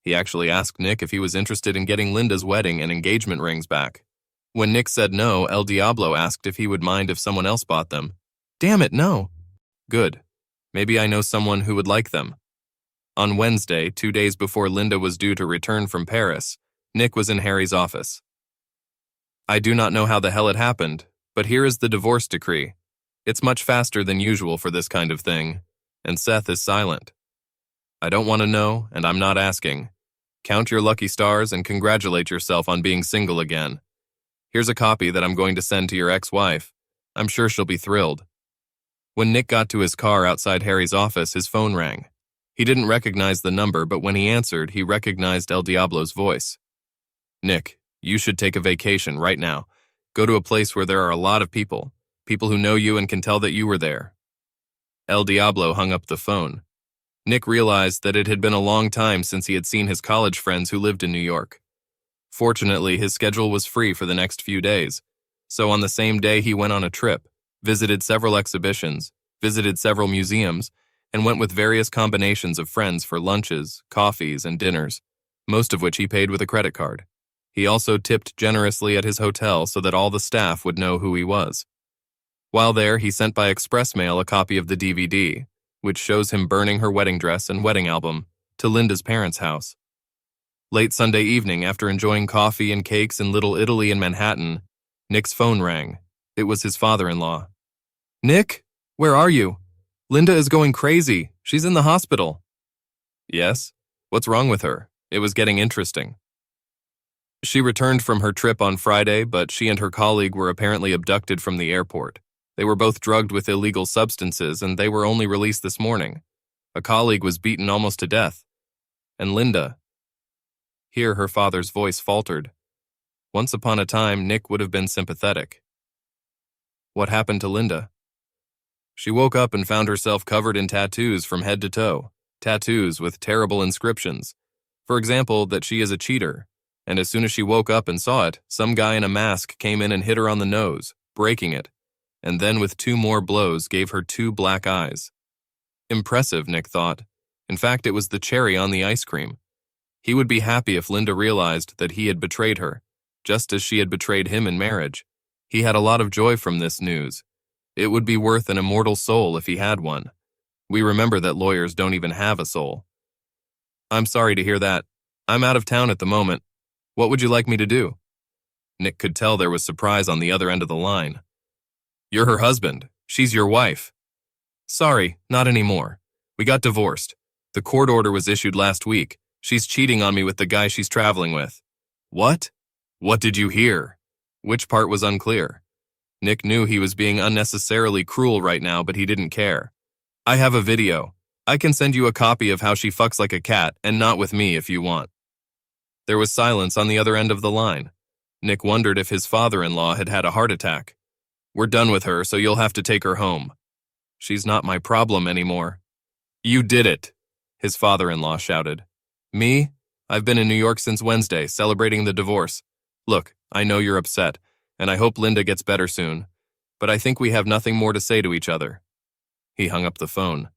He actually asked Nick if he was interested in getting Linda's wedding and engagement rings back. When Nick said no, El Diablo asked if he would mind if someone else bought them. Damn it, no. Good. Maybe I know someone who would like them. On Wednesday, 2 days before Linda was due to return from Paris, Nick was in Harry's office. I do not know how the hell it happened, but here is the divorce decree. It's much faster than usual for this kind of thing, and Seth is silent. I don't want to know, and I'm not asking. Count your lucky stars and congratulate yourself on being single again. Here's a copy that I'm going to send to your ex-wife. I'm sure she'll be thrilled. When Nick got to his car outside Harry's office, his phone rang. He didn't recognize the number, but when he answered, he recognized El Diablo's voice. Nick, you should take a vacation right now. Go to a place where there are a lot of people who know you and can tell that you were there. El Diablo hung up the phone. Nick realized that it had been a long time since he had seen his college friends who lived in New York. Fortunately, his schedule was free for the next few days, so on the same day he went on a trip, visited several exhibitions, visited several museums, and went with various combinations of friends for lunches, coffees, and dinners, most of which he paid with a credit card. He also tipped generously at his hotel so that all the staff would know who he was. While there, he sent by express mail a copy of the DVD, which shows him burning her wedding dress and wedding album, to Linda's parents' house. Late Sunday evening, after enjoying coffee and cakes in Little Italy in Manhattan, Nick's phone rang. It was his father-in-law. Nick, where are you? Linda is going crazy. She's in the hospital. Yes? What's wrong with her? It was getting interesting. She returned from her trip on Friday, but she and her colleague were apparently abducted from the airport. They were both drugged with illegal substances, and they were only released this morning. A colleague was beaten almost to death. And Linda. Here her father's voice faltered. Once upon a time, Nick would have been sympathetic. What happened to Linda? She woke up and found herself covered in tattoos from head to toe, tattoos with terrible inscriptions. For example, that she is a cheater, and as soon as she woke up and saw it, some guy in a mask came in and hit her on the nose, breaking it, and then with 2 more blows gave her 2 black eyes. Impressive, Nick thought. In fact, it was the cherry on the ice cream. He would be happy if Linda realized that he had betrayed her, just as she had betrayed him in marriage. He had a lot of joy from this news. It would be worth an immortal soul if he had one. We remember that lawyers don't even have a soul. I'm sorry to hear that. I'm out of town at the moment. What would you like me to do? Nick could tell there was surprise on the other end of the line. You're her husband. She's your wife. Sorry, not anymore. We got divorced. The court order was issued last week. She's cheating on me with the guy she's traveling with. What? What did you hear? Which part was unclear? Nick knew he was being unnecessarily cruel right now, but he didn't care. I have a video. I can send you a copy of how she fucks like a cat, and not with me if you want. There was silence on the other end of the line. Nick wondered if his father-in-law had had a heart attack. We're done with her, so you'll have to take her home. She's not my problem anymore. You did it, his father-in-law shouted. Me? I've been in New York since Wednesday, celebrating the divorce. Look, I know you're upset, and I hope Linda gets better soon, but I think we have nothing more to say to each other. He hung up the phone.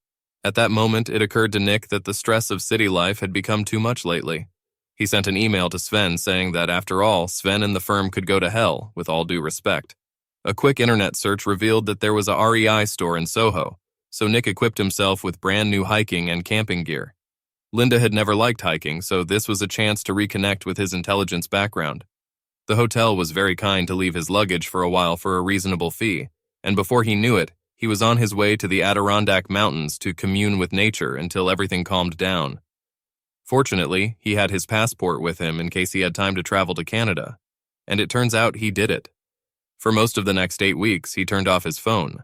At that moment, it occurred to Nick that the stress of city life had become too much lately. He sent an email to Sven saying that, after all, Sven and the firm could go to hell, with all due respect. A quick internet search revealed that there was a REI store in Soho, so Nick equipped himself with brand new hiking and camping gear. Linda had never liked hiking, so this was a chance to reconnect with his intelligence background. The hotel was very kind to leave his luggage for a while for a reasonable fee, and before he knew it, he was on his way to the Adirondack Mountains to commune with nature until everything calmed down. Fortunately, he had his passport with him in case he had time to travel to Canada, and it turns out he did it. For most of the next 8 weeks, he turned off his phone.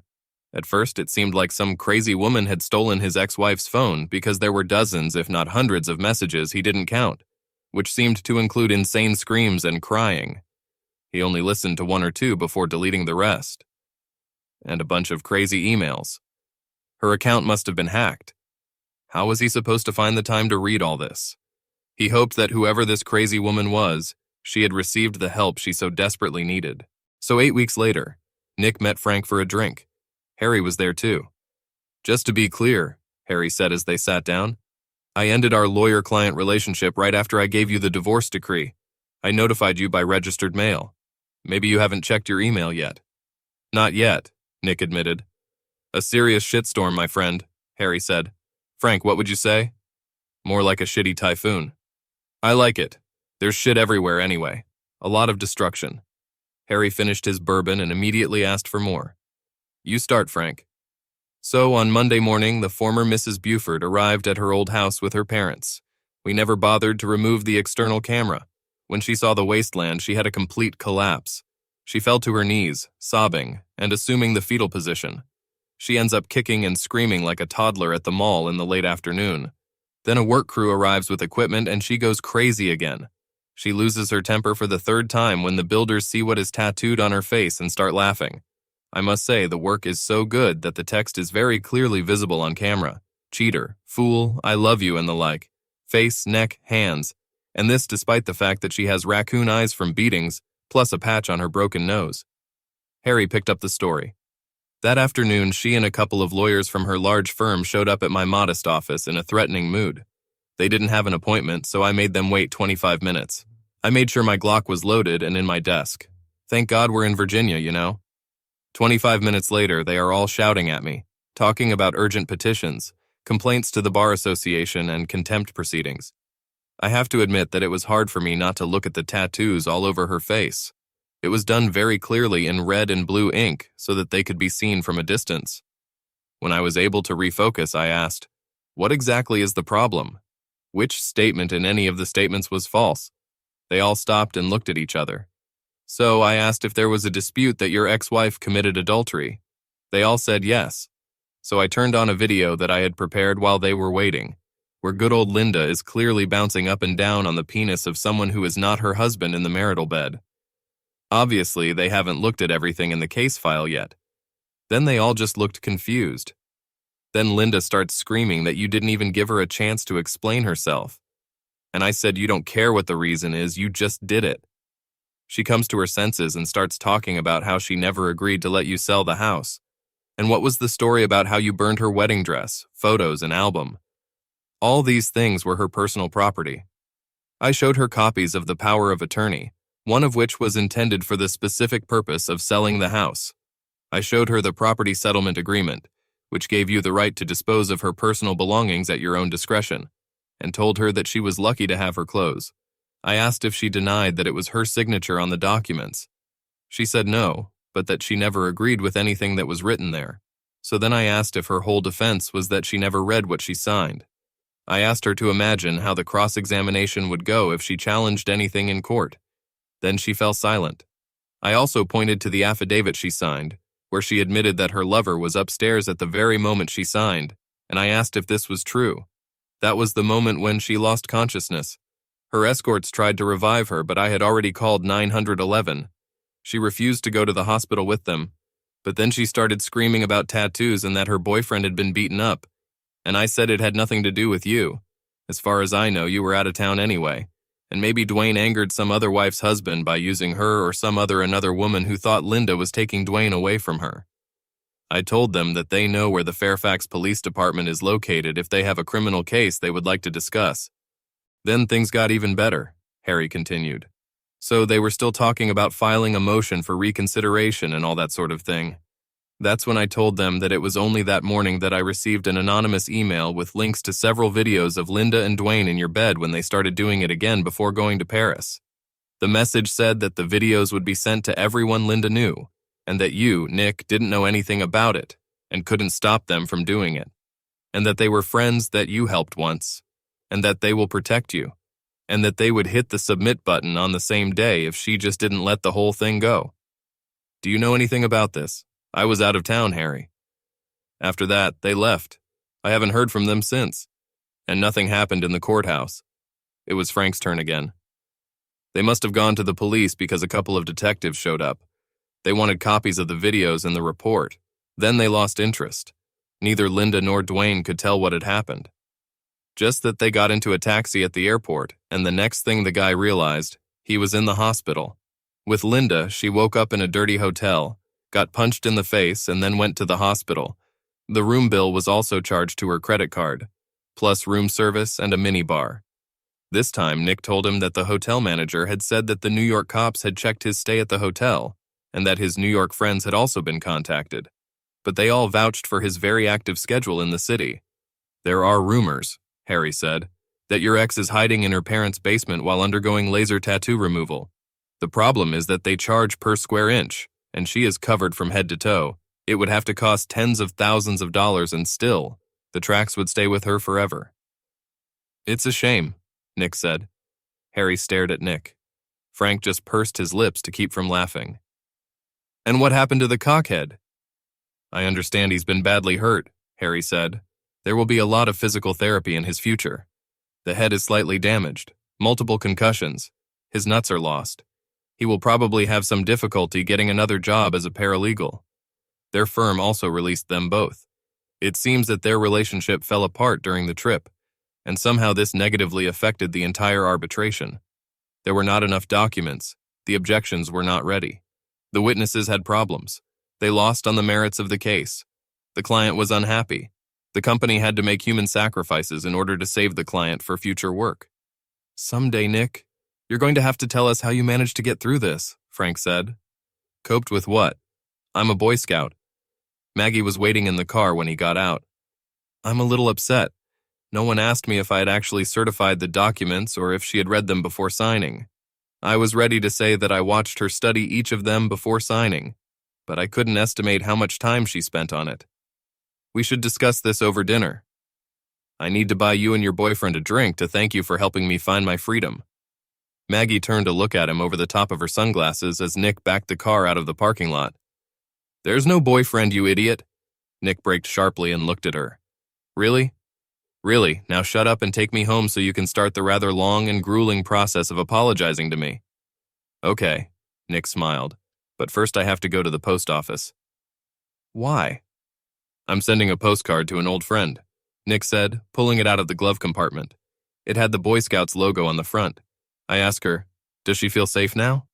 At first, it seemed like some crazy woman had stolen his ex-wife's phone because there were dozens, if not hundreds, of messages he didn't count, which seemed to include insane screams and crying. He only listened to 1 or 2 before deleting the rest. And a bunch of crazy emails. Her account must have been hacked. How was he supposed to find the time to read all this? He hoped that whoever this crazy woman was, she had received the help she so desperately needed. So 8 weeks later, Nick met Frank for a drink. Harry was there too. Just to be clear, Harry said as they sat down, I ended our lawyer-client relationship right after I gave you the divorce decree. I notified you by registered mail. Maybe you haven't checked your email yet. Not yet, Nick admitted. A serious shitstorm, my friend, Harry said. Frank, what would you say? More like a shitty typhoon. I like it. There's shit everywhere anyway. A lot of destruction. Harry finished his bourbon and immediately asked for more. You start, Frank. So, on Monday morning, the former Mrs. Buford arrived at her old house with her parents. We never bothered to remove the external camera. When she saw the wasteland, she had a complete collapse. She fell to her knees, sobbing, and assuming the fetal position. She ends up kicking and screaming like a toddler at the mall in the late afternoon. Then a work crew arrives with equipment and she goes crazy again. She loses her temper for the third time when the builders see what is tattooed on her face and start laughing. I must say, the work is so good that the text is very clearly visible on camera. Cheater, fool, I love you, and the like. Face, neck, hands. And this despite the fact that she has raccoon eyes from beatings, plus a patch on her broken nose. Harry picked up the story. That afternoon, she and a couple of lawyers from her large firm showed up at my modest office in a threatening mood. They didn't have an appointment, so I made them wait 25 minutes. I made sure my Glock was loaded and in my desk. Thank God we're in Virginia, you know. 25 minutes later, they are all shouting at me, talking about urgent petitions, complaints to the Bar Association, and contempt proceedings. I have to admit that it was hard for me not to look at the tattoos all over her face. It was done very clearly in red and blue ink so that they could be seen from a distance. When I was able to refocus, I asked, "What exactly is the problem? Which statement in any of the statements was false?" They all stopped and looked at each other. So I asked if there was a dispute that your ex-wife committed adultery. They all said yes. So I turned on a video that I had prepared while they were waiting, where good old Linda is clearly bouncing up and down on the penis of someone who is not her husband in the marital bed. Obviously, they haven't looked at everything in the case file yet. Then they all just looked confused. Then Linda starts screaming that you didn't even give her a chance to explain herself. And I said, you don't care what the reason is, you just did it. She comes to her senses and starts talking about how she never agreed to let you sell the house. And what was the story about how you burned her wedding dress, photos, and album? All these things were her personal property. I showed her copies of the power of attorney, one of which was intended for the specific purpose of selling the house. I showed her the property settlement agreement, which gave you the right to dispose of her personal belongings at your own discretion, and told her that she was lucky to have her clothes. I asked if she denied that it was her signature on the documents. She said no, but that she never agreed with anything that was written there. So then I asked if her whole defense was that she never read what she signed. I asked her to imagine how the cross-examination would go if she challenged anything in court. Then she fell silent. I also pointed to the affidavit she signed, where she admitted that her lover was upstairs at the very moment she signed, and I asked if this was true. That was the moment when she lost consciousness. Her escorts tried to revive her, but I had already called 911. She refused to go to the hospital with them, but then she started screaming about tattoos and that her boyfriend had been beaten up, and I said it had nothing to do with you. As far as I know, you were out of town anyway. And maybe Dwayne angered some other wife's husband by using her or some another woman who thought Linda was taking Dwayne away from her. I told them that they know where the Fairfax Police Department is located if they have a criminal case they would like to discuss. Then things got even better, Harry continued. So they were still talking about filing a motion for reconsideration and all that sort of thing. That's when I told them that it was only that morning that I received an anonymous email with links to several videos of Linda and Dwayne in your bed when they started doing it again before going to Paris. The message said that the videos would be sent to everyone Linda knew, and that you, Nick, didn't know anything about it and couldn't stop them from doing it, and that they were friends that you helped once, and that they will protect you, and that they would hit the submit button on the same day if she just didn't let the whole thing go. Do you know anything about this? I was out of town, Harry. After that, they left. I haven't heard from them since. And nothing happened in the courthouse. It was Frank's turn again. They must have gone to the police because a couple of detectives showed up. They wanted copies of the videos and the report. Then they lost interest. Neither Linda nor Dwayne could tell what had happened. Just that they got into a taxi at the airport, and the next thing the guy realized, he was in the hospital. With Linda, she woke up in a dirty hotel, got punched in the face, and then went to the hospital. The room bill was also charged to her credit card, plus room service and a minibar. This time, Nick told him that the hotel manager had said that the New York cops had checked his stay at the hotel, and that his New York friends had also been contacted. But they all vouched for his very active schedule in the city. There are rumors, Harry said, that your ex is hiding in her parents' basement while undergoing laser tattoo removal. The problem is that they charge per square inch, and she is covered from head to toe. It would have to cost tens of thousands of dollars, and still, the tracks would stay with her forever. It's a shame, Nick said. Harry stared at Nick. Frank just pursed his lips to keep from laughing. And what happened to the cockhead? I understand he's been badly hurt, Harry said. There will be a lot of physical therapy in his future. The head is slightly damaged, multiple concussions. His nuts are lost. He will probably have some difficulty getting another job as a paralegal. Their firm also released them both. It seems that their relationship fell apart during the trip, and somehow this negatively affected the entire arbitration. There were not enough documents. The objections were not ready. The witnesses had problems. They lost on the merits of the case. The client was unhappy. The company had to make human sacrifices in order to save the client for future work. Someday, Nick, you're going to have to tell us how you managed to get through this, Frank said. Coped with what? I'm a Boy Scout. Maggie was waiting in the car when he got out. I'm a little upset. No one asked me if I had actually certified the documents or if she had read them before signing. I was ready to say that I watched her study each of them before signing, but I couldn't estimate how much time she spent on it. We should discuss this over dinner. I need to buy you and your boyfriend a drink to thank you for helping me find my freedom. Maggie turned to look at him over the top of her sunglasses as Nick backed the car out of the parking lot. There's no boyfriend, you idiot. Nick braked sharply and looked at her. Really? Really, now shut up and take me home so you can start the rather long and grueling process of apologizing to me. Okay, Nick smiled, but first I have to go to the post office. Why? I'm sending a postcard to an old friend, Nick said, pulling it out of the glove compartment. It had the Boy Scouts logo on the front. I asked her, does she feel safe now?